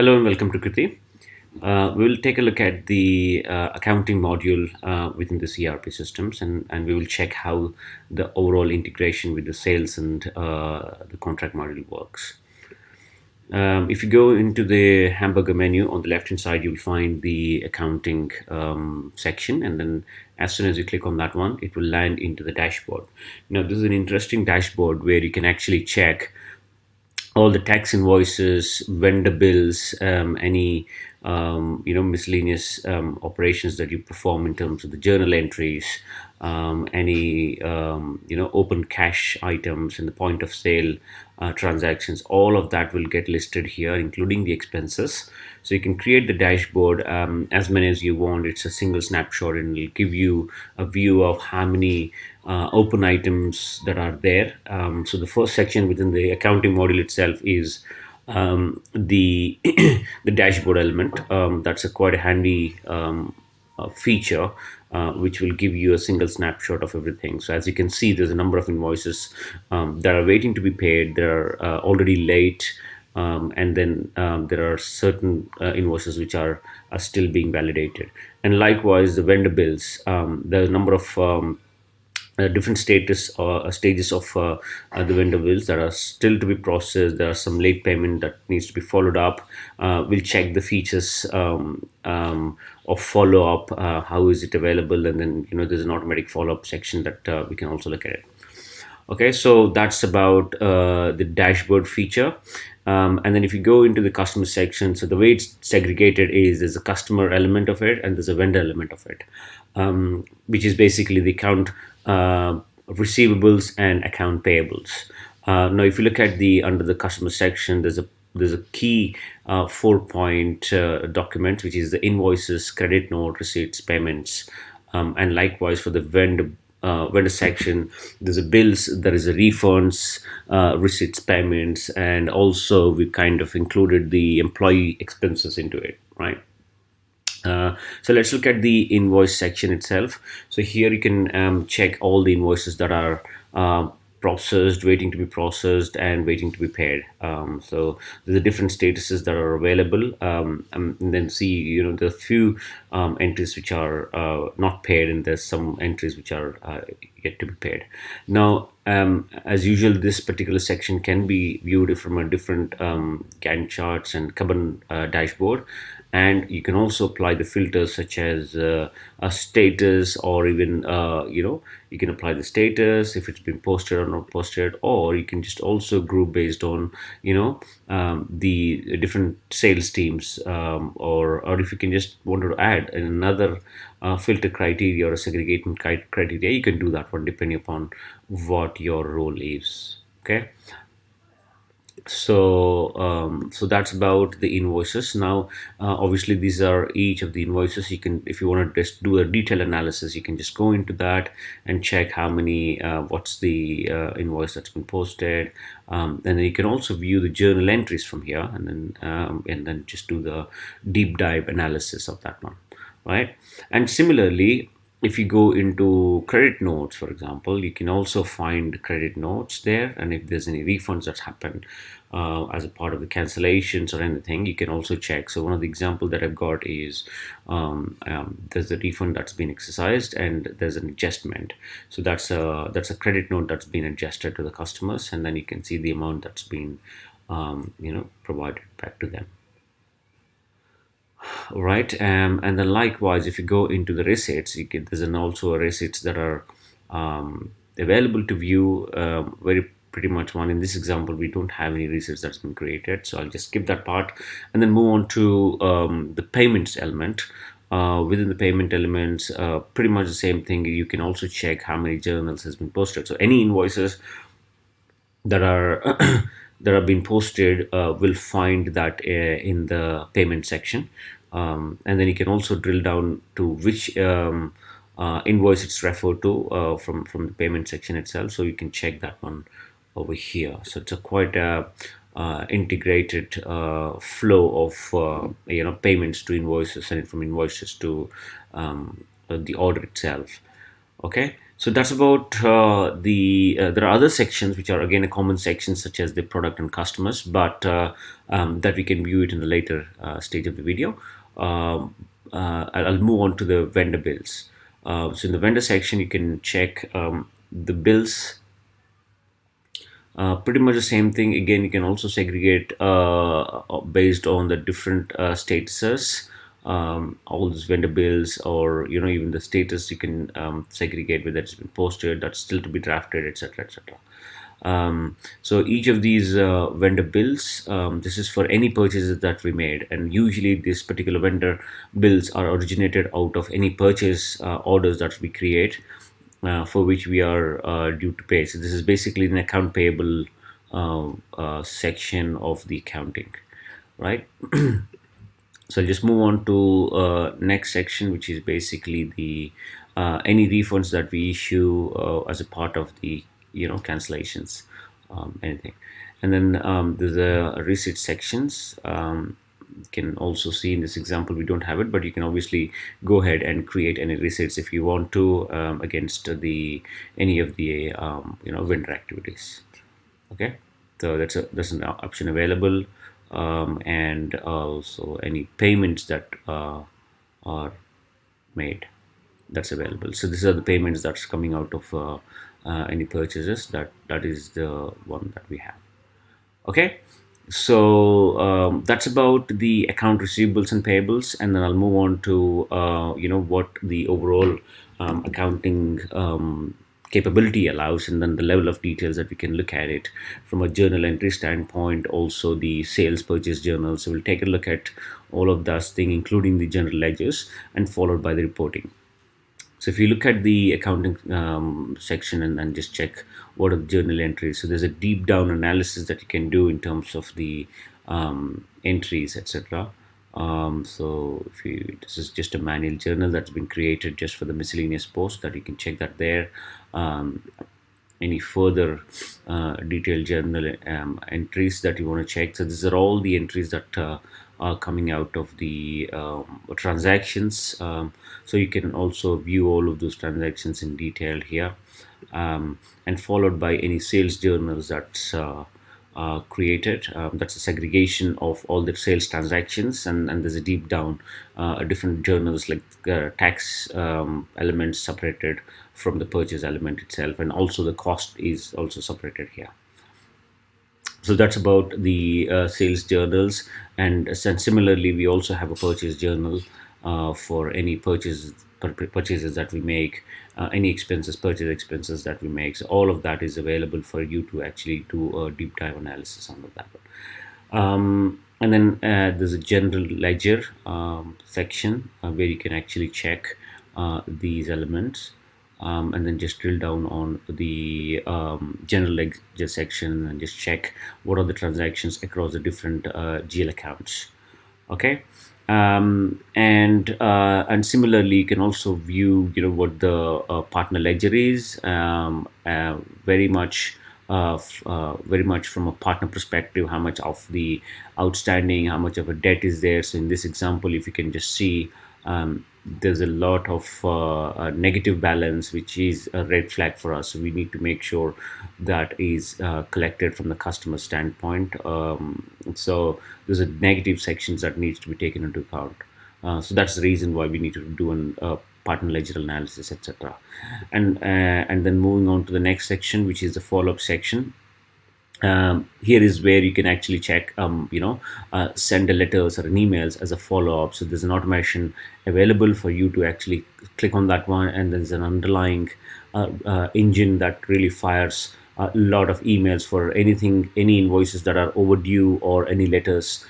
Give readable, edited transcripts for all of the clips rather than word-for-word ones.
Hello and welcome to Kriti. We will take a look at the accounting module within the CRP systems, and we will check how the overall integration with the sales and the contract module works. If you go into the hamburger menu on the left hand side, you'll find the accounting section, and then as soon as you click on that one, it will land into the dashboard. Now, this is an interesting dashboard where you can actually check all the tax invoices, vendor bills, any miscellaneous operations that you perform in terms of the journal entries, any open cash items and the point of sale transactions. All of that will get listed here, including the expenses. So you can create the dashboard as many as you want. It's a single snapshot, and it'll give you a view of how many open items that are there. So the first section within the accounting module itself is the the dashboard element. That's a quite a handy feature, which will give you a single snapshot of everything. So as you can see, there's a number of invoices that are waiting to be paid. They're already late. And then there are certain invoices which are still being validated. And likewise, the vendor bills. There's a number of different stages of the vendor bills that are still to be processed. There are some late payment that needs to be followed up. We'll check the features of follow up. How is it available? And then there's an automatic follow up section that we can also look at it. Okay, so that's about the dashboard feature. And then if you go into the customer section, so the way it's segregated is there's a customer element of it and there's a vendor element of it, which is basically the account receivables and account payables. Now, if you look at the under the customer section, there's a key 4-point document, which is the invoices, credit note, receipts, payments, and likewise for the vendor section, there's a bills, there is a refunds, receipts, payments, and also we kind of included the employee expenses into it, right? So let's look at the invoice section itself. So here you can check all the invoices that are processed, waiting to be processed, and waiting to be paid. So there's the different statuses that are available, and then see there are few entries which are not paid, and there's some entries which are yet to be paid. Now, as usual, this particular section can be viewed from a different Gantt charts and Kanban dashboard, and you can also apply the filters such as a status, or even you can apply the status if it's been posted or not posted, or you can just also group based on the different sales teams, or if you can just want to add another filter criteria or a segregation criteria, you can do that one depending upon what your role is. Okay, so that's about the invoices. Now, obviously these are each of the invoices. You can, if you want to just do a detailed analysis, you can just go into that and check how many what's the invoice that's been posted, and then you can also view the journal entries from here, and then just do the deep dive analysis of that one, right? And similarly, if you go into credit notes, for example, you can also find credit notes there, and if there's any refunds that's happened as a part of the cancellations or anything, you can also check. So one of the examples that I've got is there's a refund that's been exercised and there's an adjustment. So that's a credit note that's been adjusted to the customers, and then you can see the amount that's been provided back to them. Right, and then likewise, if you go into the receipts, there's also receipts that are available to view. Very pretty much one in this example, we don't have any receipts that's been created, so I'll just skip that part and then move on to the payments element. Within the payment elements, pretty much the same thing. You can also check how many journals has been posted. So any invoices that are that are being posted will find that in the payment section, and then you can also drill down to which invoice it's referred to from the payment section itself, so you can check that one over here. So it's a quite integrated flow of payments to invoices, and from invoices to the order itself. Okay, So that's about there are other sections which are again a common section, such as the product and customers, but that we can view it in the later stage of the video. I'll move on to the vendor bills. So in the vendor section, you can check the bills, pretty much the same thing. Again, you can also segregate based on the different statuses. All these vendor bills, or even the status, you can segregate whether it's been posted, that's still to be drafted, etc., etc. So each of these vendor bills, this is for any purchases that we made, and usually this particular vendor bills are originated out of any purchase orders that we create, for which we are due to pay. So this is basically an account payable section of the accounting, right? So I'll just move on to next section, which is basically the any refunds that we issue as a part of the cancellations, anything. And then there's a receipt sections. You can also see in this example we don't have it, but you can obviously go ahead and create any receipts if you want to, against the any of the vendor activities. Okay, so that's an option available, and also any payments that are made, that's available. So these are the payments that's coming out of any purchases. That is the one that we have. Okay, so that's about the account receivables and payables, and then I'll move on to what the overall accounting capability allows, and then the level of details that we can look at it from a journal entry standpoint, also the sales purchase journal. So we'll take a look at all of that thing, including the general ledgers, and followed by the reporting. So if you look at the accounting section, and just check what are the journal entries. So there's a deep down analysis that you can do in terms of the entries, etc. So if this is just a manual journal that's been created just for the miscellaneous post, that you can check that there. Any further detailed journal entries that you want to check. So these are all the entries that are coming out of the transactions. So you can also view all of those transactions in detail here, and followed by any sales journals that's created. That's a segregation of all the sales transactions, and there's a deep down different journals, like tax elements separated from the purchase element itself, and also the cost is also separated here. So that's about the sales journals, and similarly we also have a purchase journal for any purchases that we make, any expenses, purchase expenses that we make. So all of that is available for you to actually do a deep dive analysis on that one. And then there's a general ledger section where you can actually check these elements, and then just drill down on the general ledger section, and just check what are the transactions across the different GL accounts. Okay, and similarly you can also view what the partner ledger is, very much very much from a partner perspective, how much of the outstanding, how much of a debt is there. So in this example, if you can just see, there's a lot of negative balance, which is a red flag for us. So we need to make sure that is collected from the customer standpoint. So there's a negative sections that needs to be taken into account. So that's the reason why we need to do a partner ledger analysis, etc. And then moving on to the next section, which is the follow-up section. Here is where you can actually check, send a letters or an emails as a follow-up. So there's an automation available for you to actually click on that one, and there's an underlying engine that really fires a lot of emails for anything, any invoices that are overdue, or any letters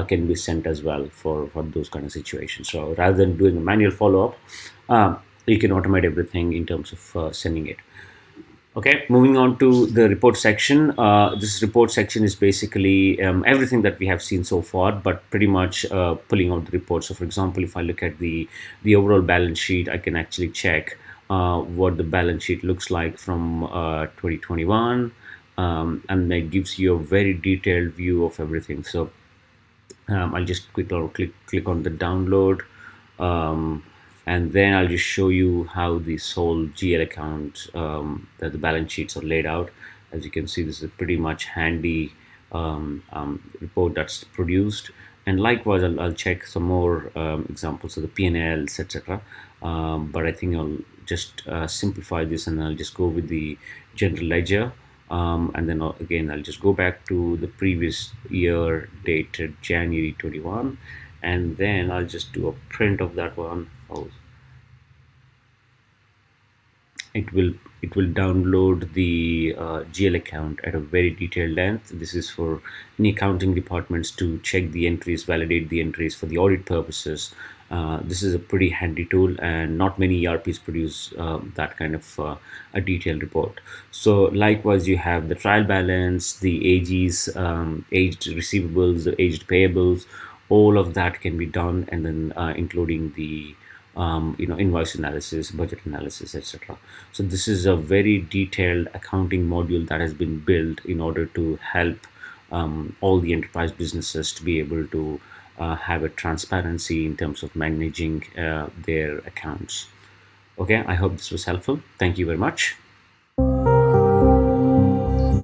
can be sent as well for those kind of situations. So rather than doing a manual follow-up, you can automate everything in terms of sending it. Okay, moving on to the report section. This report section is basically everything that we have seen so far, but pretty much pulling out the report. So for example, if I look at the overall balance sheet, I can actually check what the balance sheet looks like from 2021, and that gives you a very detailed view of everything. So I'll just click on the download. And then I'll just show you how this whole GL account, that the balance sheets are laid out. As you can see, this is a pretty much handy report that's produced. And likewise, I'll check some more examples of the P&Ls, etc. But I think I'll just simplify this, and I'll just go with the general ledger. And then again, I'll just go back to the previous year dated January 21, and then I'll just do a print of that one. Oh, it will it will download the GL account at a very detailed length. This is for any accounting departments to check the entries, validate the entries for the audit purposes. This is a pretty handy tool, and not many ERPs produce that kind of a detailed report. So likewise, you have the trial balance, the AGs, aged receivables, the aged payables. All of that can be done, and then including the invoice analysis, budget analysis, etc. So this is a very detailed accounting module that has been built in order to help all the enterprise businesses to be able to have a transparency in terms of managing their accounts. Okay, I hope this was helpful. Thank you very much.